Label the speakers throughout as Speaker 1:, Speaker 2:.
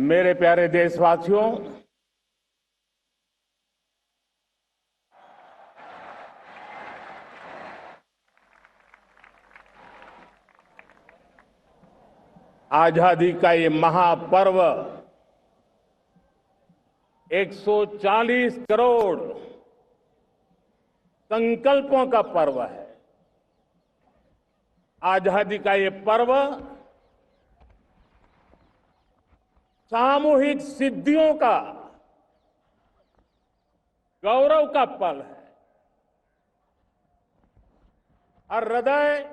Speaker 1: मेरे प्यारे देशवासियों, आजादी का ये महापर्व 140 करोड़ संकल्पों का पर्व है। आजादी का ये पर्व सामूहिक सिद्धियों का गौरव का पल है और हृदय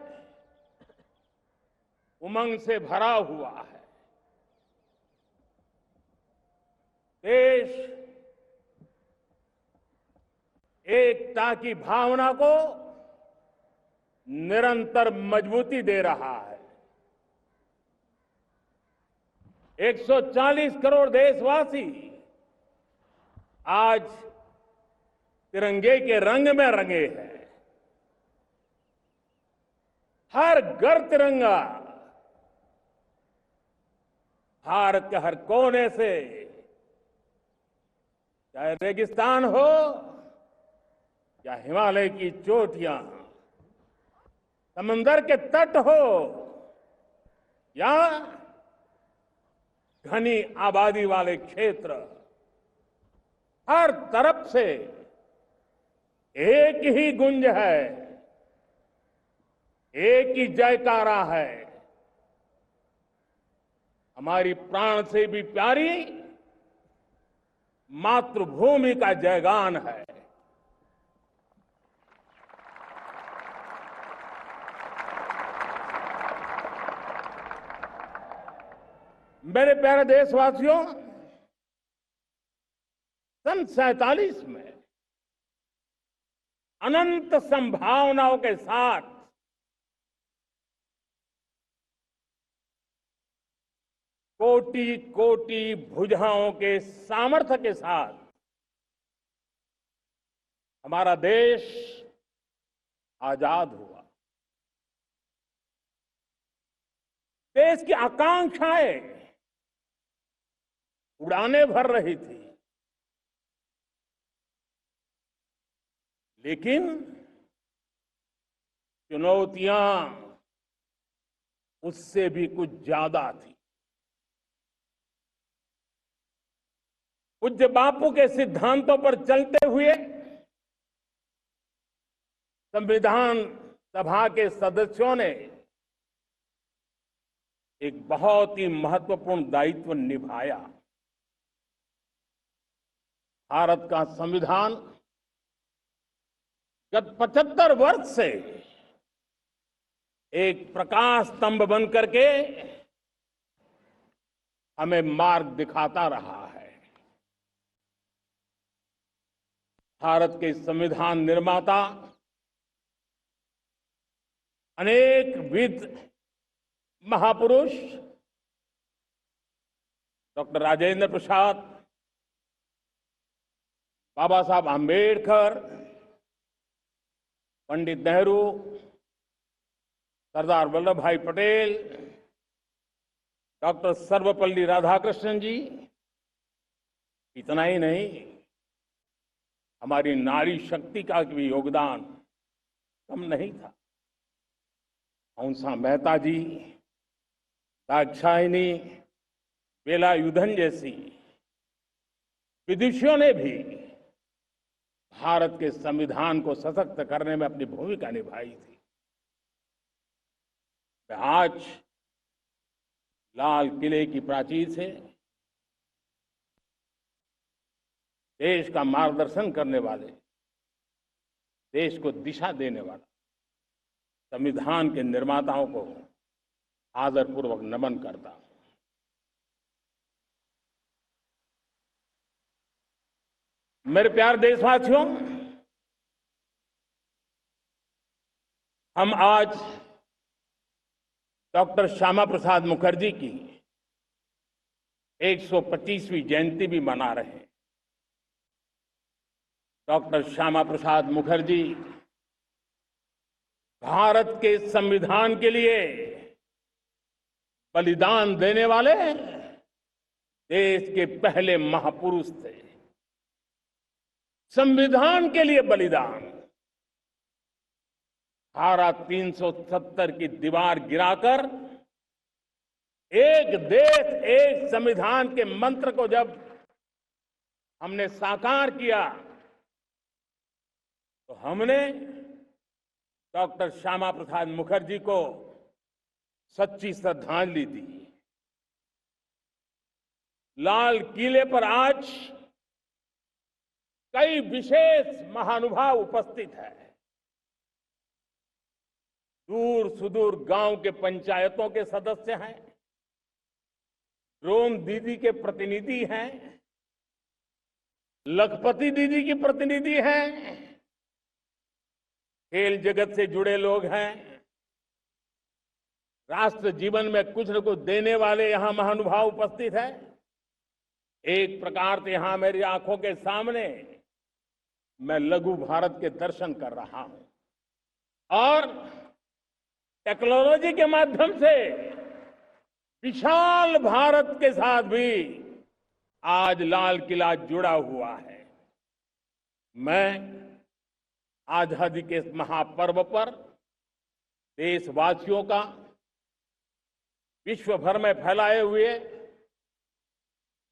Speaker 1: उमंग से भरा हुआ है। देश एकता की भावना को निरंतर मजबूती दे रहा है। 140 करोड़ देशवासी आज तिरंगे के रंग में रंगे हैं। हर घर तिरंगा, भारत के हर कोने से, चाहे रेगिस्तान हो या हिमालय की चोटियां, समंदर के तट हो या घनी आबादी वाले क्षेत्र, हर तरफ से एक ही गुंज है, एक ही जयकारा है। हमारी प्राण से भी प्यारी मातृभूमि का जयगान है। मेरे प्यारे देशवासियों, सन 47 में अनंत संभावनाओं के साथ कोटि कोटि भुजाओं के सामर्थ्य के साथ हमारा देश आजाद हुआ। देश की आकांक्षाएं उड़ाने भर रही थी, लेकिन चुनौतियां उससे भी कुछ ज्यादा थी। पूज्य बापू के सिद्धांतों पर चलते हुए संविधान सभा के सदस्यों ने एक बहुत ही महत्वपूर्ण दायित्व निभाया। भारत का संविधान गत 75 वर्ष से एक प्रकाश स्तंभ बन करके हमें मार्ग दिखाता रहा है। भारत के संविधान निर्माता अनेक विद महापुरुष डॉक्टर राजेंद्र प्रसाद, बाबा साहब आंबेडकर, पंडित नेहरू, सरदार वल्लभ भाई पटेल, डॉक्टर सर्वपल्ली राधाकृष्णन जी, इतना ही नहीं, हमारी नारी शक्ति का भी योगदान कम नहीं था। हंसा मेहता जी, दाक्षायणी, वेलायुधन जैसी विदुषियों ने भी भारत के संविधान को सशक्त करने में अपनी भूमिका निभाई थी। मैं आज लाल किले की प्राचीर से देश का मार्गदर्शन करने वाले, देश को दिशा देने वाला संविधान के निर्माताओं को आदरपूर्वक नमन करता हूं। मेरे प्यारे देशवासियों, हम आज डॉक्टर श्यामा प्रसाद मुखर्जी की 125वीं जयंती भी मना रहे हैं। डॉक्टर श्यामा प्रसाद मुखर्जी भारत के संविधान के लिए बलिदान देने वाले देश के पहले महापुरुष थे। संविधान के लिए बलिदान, धारा 370 की दीवार गिराकर एक देश एक संविधान के मंत्र को जब हमने साकार किया तो हमने डॉक्टर श्यामा प्रसाद मुखर्जी को सच्ची श्रद्धांजलि दी। लाल किले पर आज कई विशेष महानुभाव उपस्थित हैं। दूर सुदूर गांव के पंचायतों के सदस्य हैं, ड्रोन दीदी के प्रतिनिधि हैं, लखपति दीदी की प्रतिनिधि हैं, खेल जगत से जुड़े लोग हैं, राष्ट्र जीवन में कुछ न कुछ देने वाले यहां महानुभाव उपस्थित हैं। एक प्रकार से यहां मेरी आंखों के सामने मैं लघु भारत के दर्शन कर रहा हूं और टेक्नोलॉजी के माध्यम से विशाल भारत के साथ भी आज लाल किला जुड़ा हुआ है। मैं आजादी के इस महापर्व पर देशवासियों का, विश्व भर में फैलाए हुए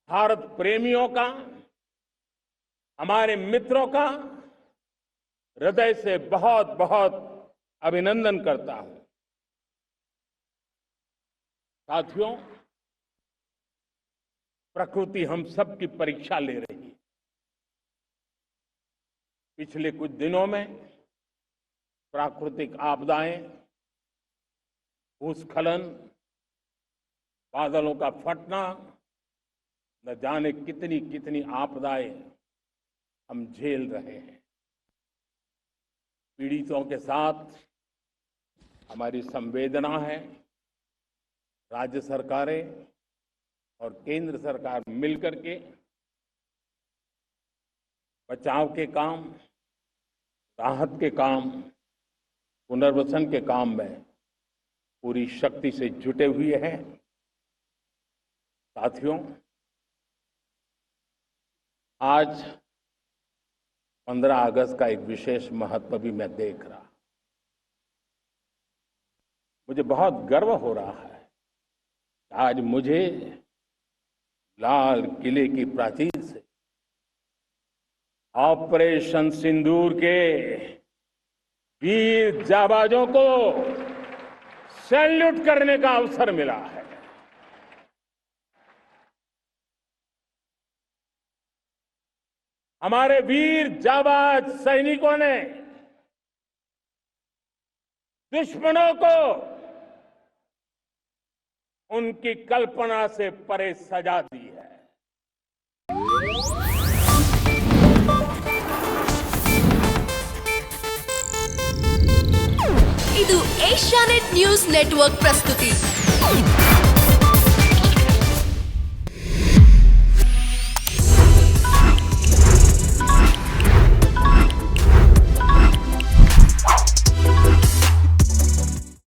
Speaker 1: भारत प्रेमियों का, हमारे मित्रों का हृदय से बहुत बहुत अभिनंदन करता हूं। साथियों, प्रकृति हम सब की परीक्षा ले रही है। पिछले कुछ दिनों में प्राकृतिक आपदाएं, भूस्खलन, बादलों का फटना, न जाने कितनी कितनी आपदाएं हम झेल रहे हैं। पीड़ितों के साथ हमारी संवेदना है। राज्य सरकारें और केंद्र सरकार मिलकर के बचाव के काम, राहत के काम, पुनर्वसन के काम में पूरी शक्ति से जुटे हुए हैं। साथियों, आज 15 अगस्त का एक विशेष महत्व भी मैं देख रहा। मुझे बहुत गर्व हो रहा है। आज मुझे लाल किले की प्राचीर से ऑपरेशन सिंदूर के वीर जाबाजों को सैल्यूट करने का अवसर मिला है। हमारे वीर जाबाज सैनिकों ने दुश्मनों को उनकी कल्पना से परे सजा दी है।
Speaker 2: ಇದು ಏಷ್ಯಾನೆಟ್ ನ್ಯೂಸ್ ನೆಟ್ವರ್ಕ್ ಪ್ರಸ್ತುತಿ।